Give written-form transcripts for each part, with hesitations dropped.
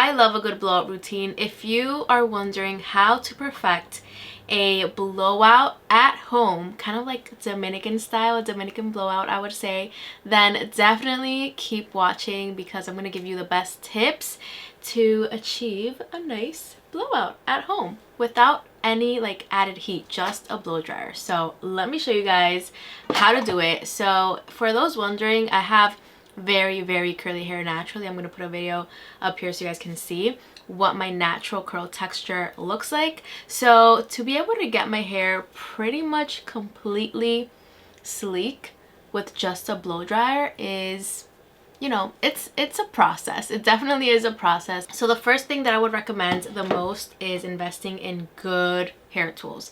I love a good blowout routine. If you are wondering how to perfect a blowout at home, kind of like Dominican style, Dominican blowout I would say, then definitely keep watching because I'm going to give you the best tips to achieve a nice blowout at home without any like added heat, just a blow dryer. So let me show you guys how to do it. So for those wondering, I have very curly hair naturally. I'm going to put a video up here so you guys can see what my natural curl texture looks like. So to be able to get my hair pretty much completely sleek with just a blow dryer is, you know, it's a process. It definitely is a process. So the first thing that I would recommend the most is investing in good hair tools.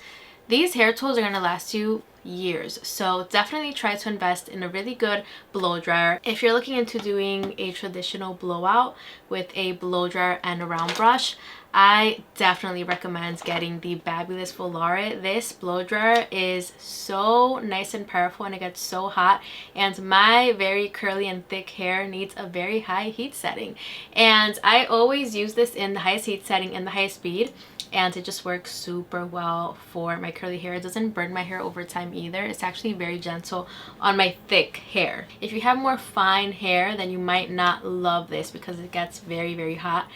These hair tools are going to last you years, so definitely try to invest in a really good blow dryer. If you're looking into doing a traditional blowout with a blow dryer and a round brush, I definitely recommend getting the BaBylissPRO Volare. This blow dryer is so nice and powerful and it gets so hot, and my very curly and thick hair needs a very high heat setting, and I always use this in the highest heat setting and the highest speed, and it just works super well for my curly hair. It doesn't burn my hair over time either. It's actually very gentle on my thick hair. If you have more fine hair, then you might not love this because it gets very hot.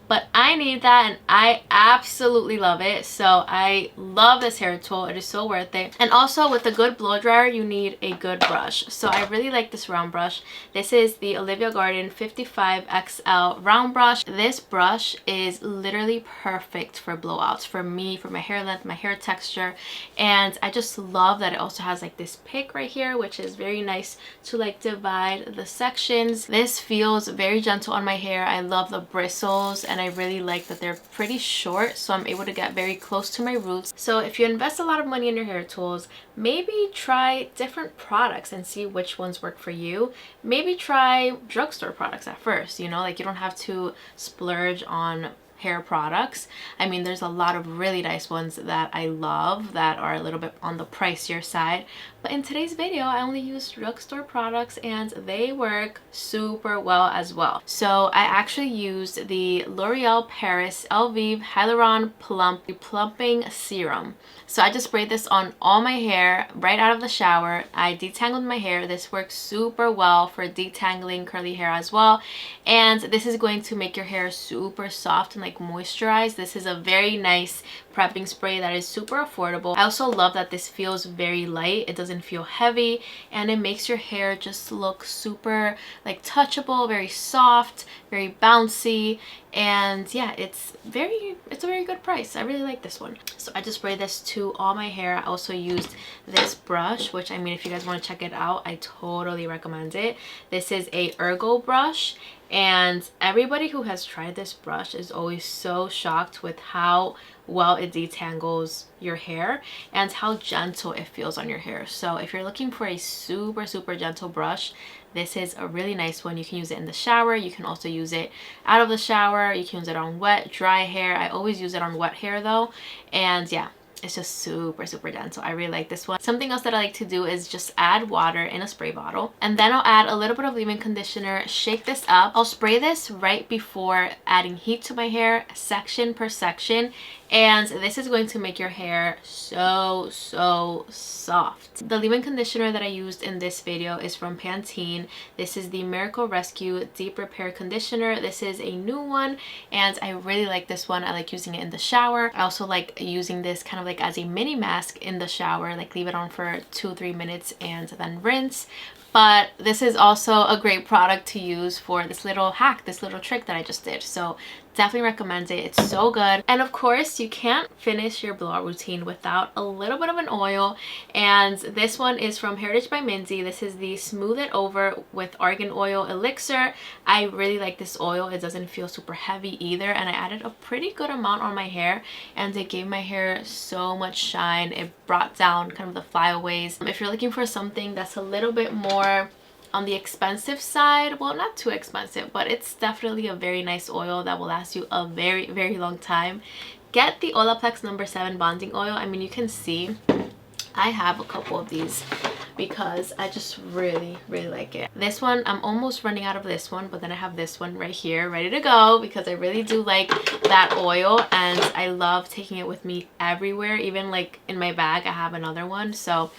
But I need that and I absolutely love it. So I love this hair tool. It is so worth it. And also with a good blow dryer, you need a good brush. So I really like this round brush. This is the Olivia Garden 55XL round brush. This brush is literally perfect for blowouts, for me, for my hair length, my hair texture. And I just love that it also has like this pick right here, which is very nice to like divide the sections. This feels very gentle on my hair. I love the bristles, and I really like that they're pretty short, so I'm able to get very close to my roots. So if you invest a lot of money in your hair tools, maybe try different products and see which ones work for you. Maybe try drugstore products at first, you know, like you don't have to splurge on hair products. I mean, there's a lot of really nice ones that I love that are a little bit on the pricier side, but in today's video I only use drugstore products and they work super well as well. So I actually used the L'Oreal Paris Elvive Hyluron Replumping Serum. So I just sprayed this on all my hair right out of the shower. I detangled my hair. This works super well for detangling curly hair as well, and this is going to make your hair super soft and like moisturized. This is a very nice prepping spray that is super affordable. I also love that this feels very light. It doesn't feel heavy, and it makes your hair just look super like touchable, very soft, very bouncy. And yeah, it's a very good price. I really like this one. So I just sprayed this to all my hair. I also used this brush, which, I mean, if you guys want to check it out, I totally recommend it. This is a Ergo brush, and everybody who has tried this brush is always so shocked with how well it detangles your hair and how gentle it feels on your hair. So if you're looking for a super gentle brush, this is a really nice one. You can use it in the shower. You can also use it out of the shower. You can use it on wet, dry hair. I always use it on wet hair though. And yeah, it's just super gentle. I really like this one. Something else that I like to do is just add water in a spray bottle, and then I'll add a little bit of leave-in conditioner, shake this up. I'll spray this right before adding heat to my hair, section per section, and this is going to make your hair so soft. The leave-in conditioner that I used in this video is from Pantene. This is the Miracle Rescue Deep Repair Conditioner. This is a new one and I really like this one. I like using it in the shower. I also like using this kind of like as a mini mask in the shower, like leave it on for 2-3 minutes and then rinse. But this is also a great product to use for this little hack, this little trick that I just did. So definitely recommend it. It's so good. And of course, you can't finish your blowout routine without a little bit of an oil. And this one is from Hairitage by Mindy. This is the Smooth It Over with Argan Oil Elixir. I really like this oil. It doesn't feel super heavy either. And I added a pretty good amount on my hair, and it gave my hair so much shine. It brought down kind of the flyaways. If you're looking for something that's a little bit more on the expensive side, well, not too expensive, but it's definitely a very nice oil that will last you a very long time, get the Olaplex No. 7 bonding oil. I mean, you can see I have a couple of these because I just really like it. This one, I'm almost running out of this one, but then I have this one right here ready to go because I really do like that oil and I love taking it with me everywhere. Even like in my bag I have another one. So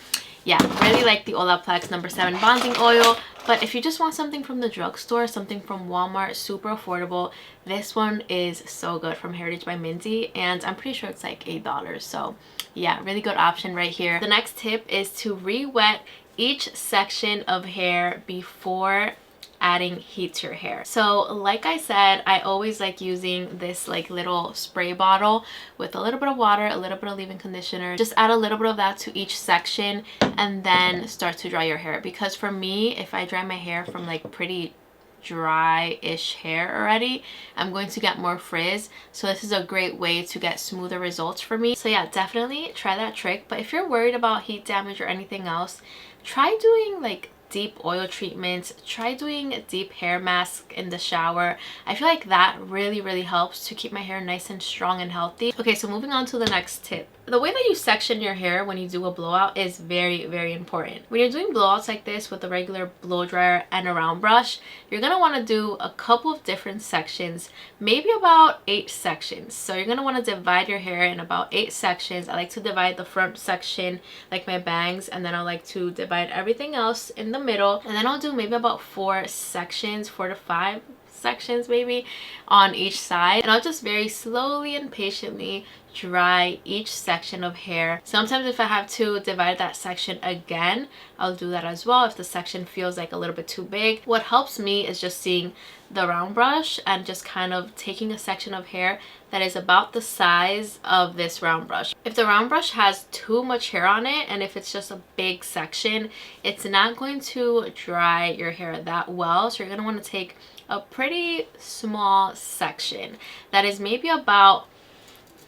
yeah, really like the Olaplex number 7 bonding oil. But if you just want something from the drugstore, something from Walmart, super affordable, this one is so good, from Hairitage by Mindy, and I'm pretty sure it's like $8. So yeah, really good option right here. The next tip is to re-wet each section of hair before adding heat to your hair. So like I said, I always like using this like little spray bottle with a little bit of water, a little bit of leave-in conditioner. Just add a little bit of that to each section and then start to dry your hair. Because for me, if I dry my hair from like pretty dry-ish hair already, I'm going to get more frizz. So this is a great way to get smoother results for me. So yeah, definitely try that trick. But if you're worried about heat damage or anything else, try doing like deep oil treatments. Try doing a deep hair mask in the shower. I feel like that really helps to keep my hair nice and strong and healthy. Okay, so moving on to the next tip. The way that you section your hair when you do a blowout is very important. When you're doing blowouts like this with a regular blow dryer and a round brush, you're gonna want to do a couple of different sections, maybe about 8 sections. So you're gonna want to divide your hair in about 8 sections. I like to divide the front section like my bangs, and then I like to divide everything else in the middle, and then I'll do maybe about 4 sections, 4 to 5 sections maybe on each side, and I'll just very slowly and patiently dry each section of hair. Sometimes if I have to divide that section again, I'll do that as well if the section feels like a little bit too big. What helps me is just seeing the round brush and just kind of taking a section of hair that is about the size of this round brush. If the round brush has too much hair on it, and if it's just a big section, it's not going to dry your hair that well. So you're going to want to take a pretty small section that is maybe about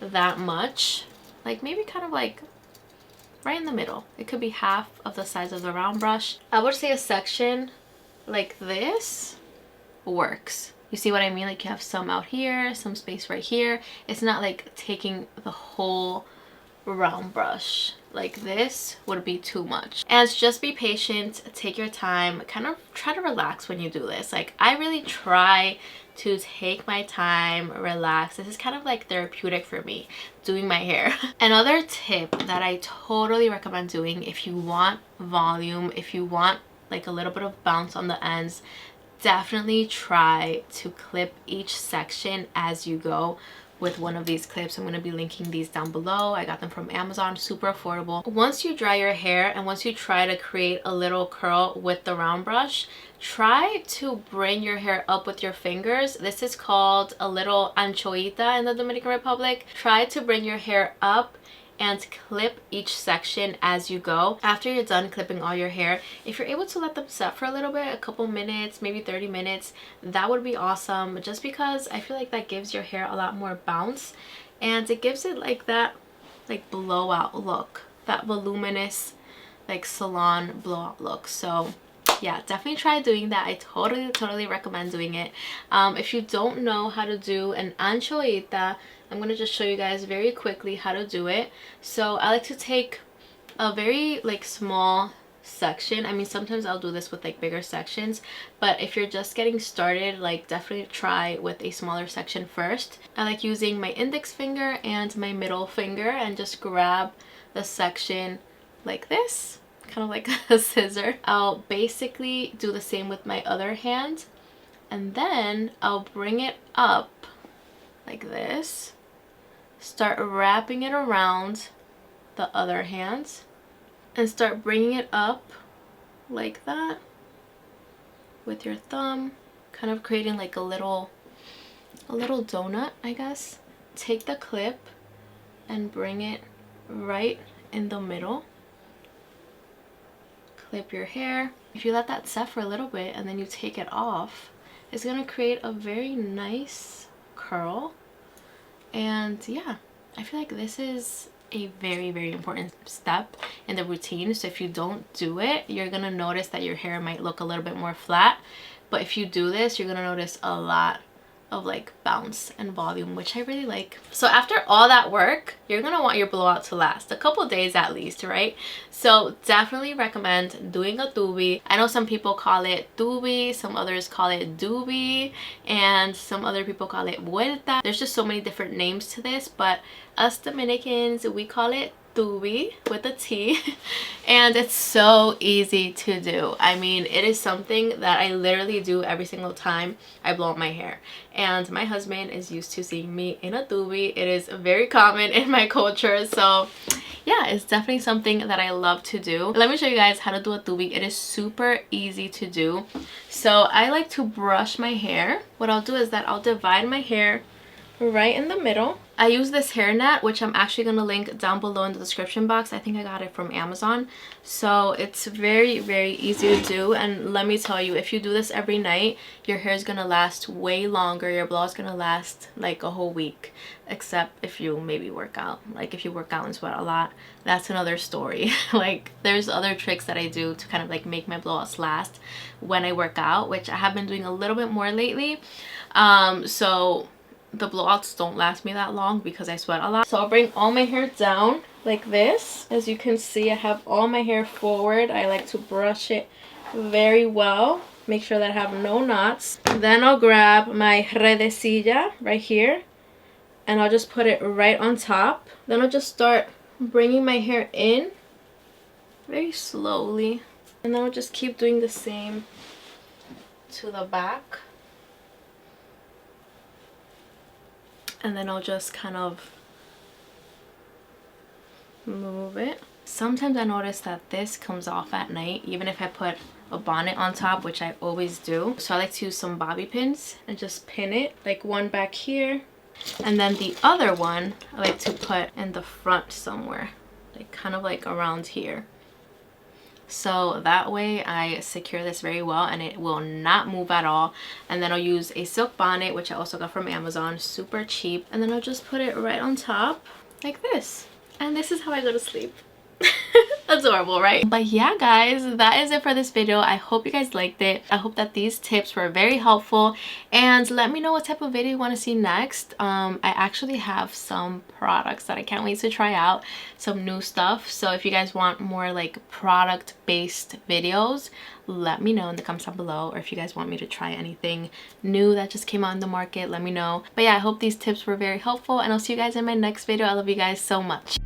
that much, like maybe kind of like right in the middle. It could be half of the size of the round brush. I would say a section like this works. You see what I mean? Like you have some out here, some space right here. It's not like taking the whole round brush. Like this would be too much. And just be patient, take your time, kind of try to relax when you do this. Like I really try to take my time, relax. This is kind of like therapeutic for me, doing my hair. Another tip that I totally recommend doing if you want volume, if you want like a little bit of bounce on the ends, definitely try to clip each section as you go with one of these clips. I'm going to be linking these down below. I got them from Amazon, super affordable. Once you dry your hair and once you try to create a little curl with the round brush, try to bring your hair up with your fingers. This is called a little anchoita in the Dominican Republic. Try to bring your hair up and clip each section as you go. After you're done clipping all your hair, if you're able to let them set for a little bit, a couple minutes, maybe 30 minutes, that would be awesome, just because I feel like that gives your hair a lot more bounce and it gives it like that like blowout look, that voluminous like salon blowout look. So yeah, definitely try doing that. I totally recommend doing it. If you don't know how to do an anchoita, I'm going to just show you guys very quickly how to do it. So I like to take a very like small section. I mean, sometimes I'll do this with like bigger sections, but if you're just getting started, like definitely try with a smaller section first. I like using my index finger and my middle finger and just grab the section like this, kind of like a scissor. I'll basically do the same with my other hand, and then I'll bring it up like this, start wrapping it around the other hand, and start bringing it up like that with your thumb, kind of creating like a little donut, I guess. Take the clip and bring it right in the middle. Clip your hair. If you let that set for a little bit and then you take it off, it's gonna create a very nice curl. And yeah, I feel like this is a very important step in the routine. So if you don't do it, you're gonna notice that your hair might look a little bit more flat, but if you do this, you're gonna notice a lot of like bounce and volume, which I really like. So after all that work, you're gonna want your blowout to last a couple days at least, right? So definitely recommend doing a Tubi. I know some people call it Tubi, some others call it Dubi, and some other people call it Vuelta. There's just so many different names to this, but us Dominicans, we call it Tubi with a T. And it's so easy to do. I mean, it is something that I literally do every single time I blow out my hair, and my husband is used to seeing me in a Tubi. It is very common in my culture, so yeah, it's definitely something that I love to do. Let me show you guys how to do a Tubi. It is super easy to do. So I like to brush my hair. What I'll do is that I'll divide my hair right in the middle. I use this hairnet, which I'm actually going to link down below in the description box. I think I got it from Amazon. So it's very, very easy to do. And let me tell you, if you do this every night, your hair is going to last way longer. Your blowout is going to last like a whole week. Except if you maybe work out. Like if you work out and sweat a lot, that's another story. Like there's other tricks that I do to kind of like make my blowouts last when I work out, which I have been doing a little bit more lately. So the blowouts don't last me that long because I sweat a lot. So I'll bring all my hair down like this. As you can see, I have all my hair forward. I like to brush it very well. Make sure that I have no knots. Then I'll grab my redecilla right here, and I'll just put it right on top. Then I'll just start bringing my hair in very slowly. And then I'll just keep doing the same to the back. And then I'll just kind of move it. Sometimes I notice that this comes off at night, even if I put a bonnet on top, which I always do. So I like to use some bobby pins and just pin it, like one back here. And then the other one I like to put in the front somewhere, like kind of like around here. So that way I secure this very well and it will not move at all. And then I'll use a silk bonnet, which I also got from Amazon, super cheap. And then I'll just put it right on top like this. And this is how I go to sleep. Adorable, right? But yeah, guys, that is it for this video. I hope you guys liked it. I hope that these tips were very helpful, and let me know what type of video you want to see next. I actually have some products that I can't wait to try out, some new stuff. So if you guys want more like product based videos, let me know in the comments down below. Or if you guys want me to try anything new that just came out in the market, let me know. But yeah, I hope these tips were very helpful, and I'll see you guys in my next video. I love you guys so much.